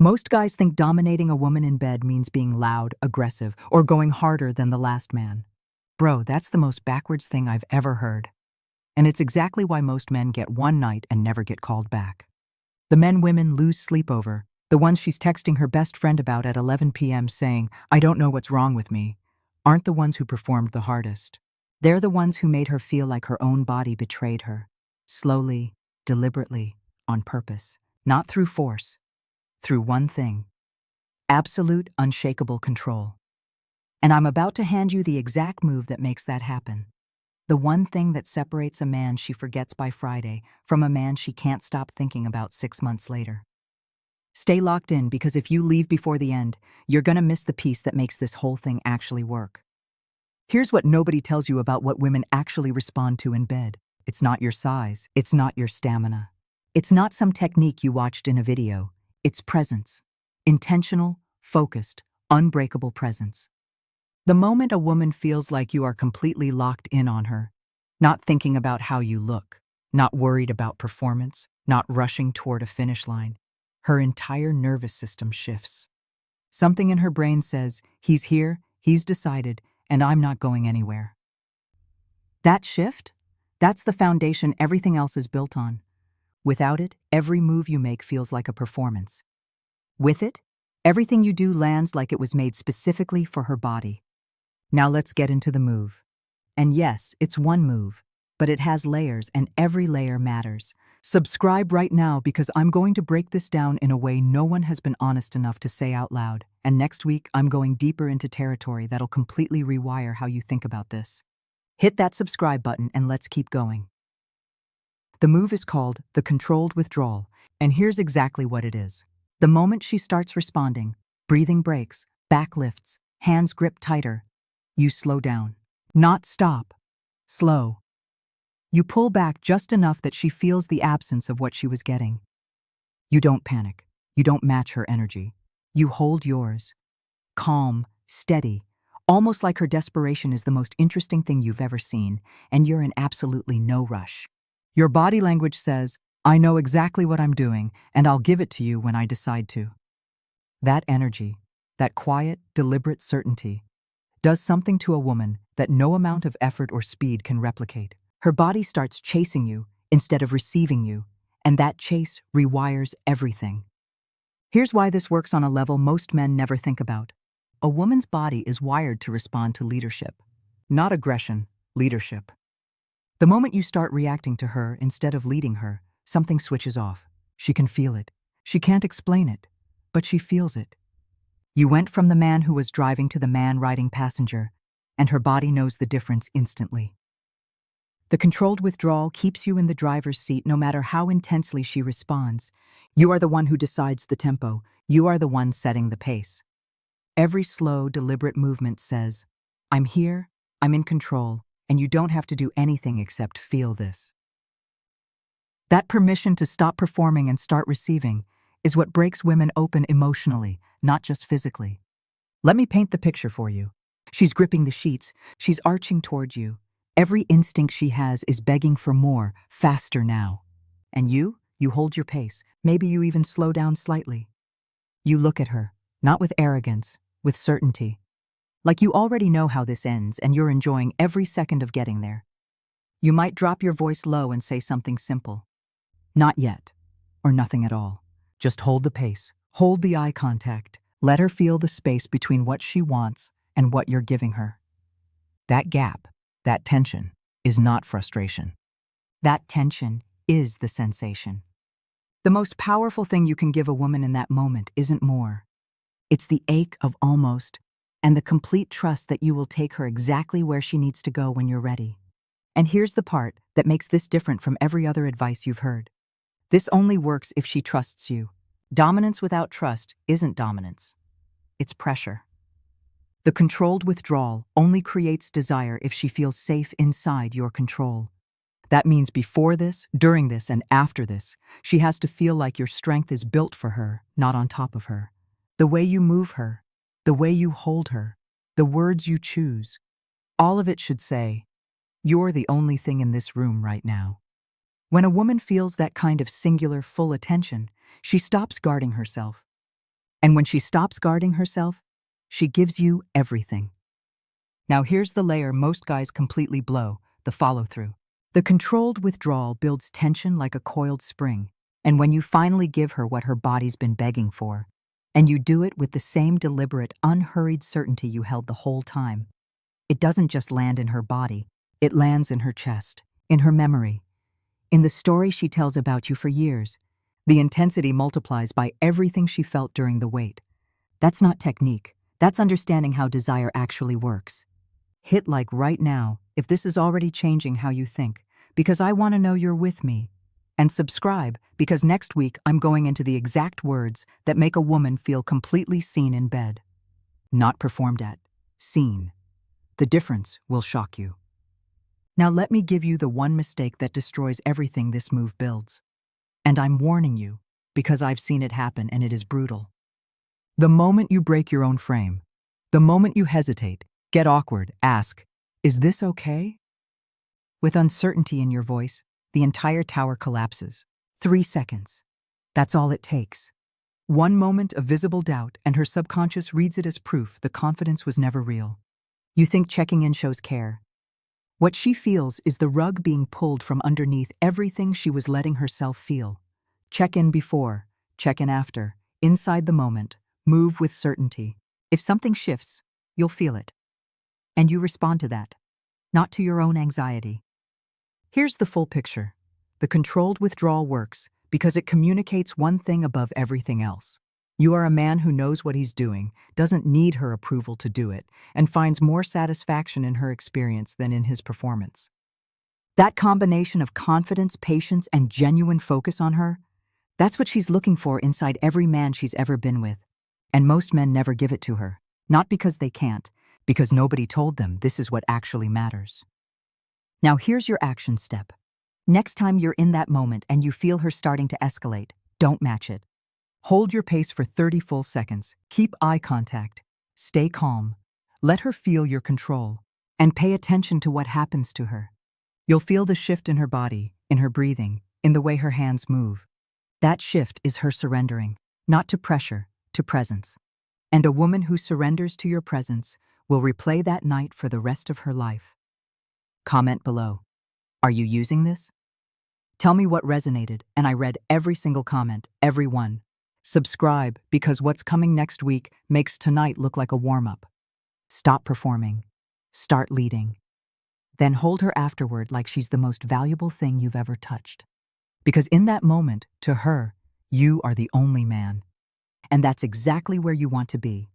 Most guys think dominating a woman in bed means being loud, aggressive, or going harder than the last man. Bro, that's the most backwards thing I've ever heard. And it's exactly why most men get one night and never get called back. The men women lose sleep over, the ones she's texting her best friend about at 11 p.m. saying, "I don't know what's wrong with me," aren't the ones who performed the hardest. They're the ones who made her feel like her own body betrayed her. Slowly, deliberately, on purpose. Not through force. Through one thing. Absolute, unshakable control. And I'm about to hand you the exact move that makes that happen. The one thing that separates a man she forgets by Friday from a man she can't stop thinking about 6 months later. Stay locked in, because if you leave before the end, you're gonna miss the piece that makes this whole thing actually work. Here's what nobody tells you about what women actually respond to in bed. It's not your size. It's not your stamina. It's not some technique you watched in a video. It's presence. Intentional, focused, unbreakable presence. The moment a woman feels like you are completely locked in on her, not thinking about how you look, not worried about performance, not rushing toward a finish line, her entire nervous system shifts. Something in her brain says, he's here, he's decided, and I'm not going anywhere. That shift? That's the foundation everything else is built on. Without it, every move you make feels like a performance. With it, everything you do lands like it was made specifically for her body. Now let's get into the move. And yes, it's one move, but it has layers, and every layer matters. Subscribe right now, because I'm going to break this down in a way no one has been honest enough to say out loud. And next week, I'm going deeper into territory that'll completely rewire how you think about this. Hit that subscribe button and let's keep going. The move is called the controlled withdrawal, and here's exactly what it is. The moment she starts responding, breathing breaks, back lifts, hands grip tighter, you slow down. Not stop. Slow. You pull back just enough that she feels the absence of what she was getting. You don't panic. You don't match her energy. You hold yours. Calm, steady, almost like her desperation is the most interesting thing you've ever seen, and you're in absolutely no rush. Your body language says, I know exactly what I'm doing, and I'll give it to you when I decide to. That energy, that quiet, deliberate certainty, does something to a woman that no amount of effort or speed can replicate. Her body starts chasing you instead of receiving you, and that chase rewires everything. Here's why this works on a level most men never think about. A woman's body is wired to respond to leadership. Not aggression, leadership. The moment you start reacting to her instead of leading her, something switches off. She can feel it. She can't explain it, but she feels it. You went from the man who was driving to the man riding passenger, and her body knows the difference instantly. The controlled withdrawal keeps you in the driver's seat no matter how intensely she responds. You are the one who decides the tempo. You are the one setting the pace. Every slow, deliberate movement says, I'm here, I'm in control, and you don't have to do anything except feel this. That permission to stop performing and start receiving is what breaks women open emotionally, not just physically. Let me paint the picture for you. She's gripping the sheets. She's arching toward you. Every instinct she has is begging for more, faster now. And you hold your pace. Maybe you even slow down slightly. You look at her, not with arrogance, with certainty. Like you already know how this ends, and you're enjoying every second of getting there. You might drop your voice low and say something simple. Not yet, or nothing at all. Just hold the pace, hold the eye contact, let her feel the space between what she wants and what you're giving her. That gap, that tension, is not frustration. That tension is the sensation. The most powerful thing you can give a woman in that moment isn't more. It's the ache of almost, and the complete trust that you will take her exactly where she needs to go when you're ready. And here's the part that makes this different from every other advice you've heard. This only works if she trusts you. Dominance without trust isn't dominance. It's pressure. The controlled withdrawal only creates desire if she feels safe inside your control. That means before this, during this, and after this, she has to feel like your strength is built for her, not on top of her. The way you move her, the way you hold her, the words you choose, all of it should say, you're the only thing in this room right now. When a woman feels that kind of singular, full attention, she stops guarding herself. And when she stops guarding herself, she gives you everything. Now here's the layer most guys completely blow, the follow-through. The controlled withdrawal builds tension like a coiled spring, and when you finally give her what her body's been begging for, and you do it with the same deliberate, unhurried certainty you held the whole time, it doesn't just land in her body, it lands in her chest, in her memory, in the story she tells about you for years. The intensity multiplies by everything she felt during the wait. That's not technique, that's understanding how desire actually works. Hit like right now if this is already changing how you think, because I want to know you're with me. And subscribe, because next week I'm going into the exact words that make a woman feel completely seen in bed. Not performed at, seen. The difference will shock you. Now let me give you the one mistake that destroys everything this move builds. And I'm warning you, because I've seen it happen and it is brutal. The moment you break your own frame, the moment you hesitate, get awkward, ask, "Is this okay?" With uncertainty in your voice, the entire tower collapses. 3 seconds. That's all it takes. One moment of visible doubt, and her subconscious reads it as proof the confidence was never real. You think checking in shows care. What she feels is the rug being pulled from underneath everything she was letting herself feel. Check in before, check in after, inside the moment, move with certainty. If something shifts, you'll feel it. And you respond to that, not to your own anxiety. Here's the full picture. The controlled withdrawal works because it communicates one thing above everything else. You are a man who knows what he's doing, doesn't need her approval to do it, and finds more satisfaction in her experience than in his performance. That combination of confidence, patience, and genuine focus on her, that's what she's looking for inside every man she's ever been with. And most men never give it to her, not because they can't, because nobody told them this is what actually matters. Now here's your action step. Next time you're in that moment and you feel her starting to escalate, don't match it. Hold your pace for 30 full seconds. Keep eye contact. Stay calm. Let her feel your control. And pay attention to what happens to her. You'll feel the shift in her body, in her breathing, in the way her hands move. That shift is her surrendering, not to pressure, to presence. And a woman who surrenders to your presence will replay that night for the rest of her life. Comment below. Are you using this? Tell me what resonated, and I read every single comment, every one. Subscribe, because what's coming next week makes tonight look like a warm-up. Stop performing. Start leading. Then hold her afterward like she's the most valuable thing you've ever touched. Because in that moment, to her, you are the only man. And that's exactly where you want to be.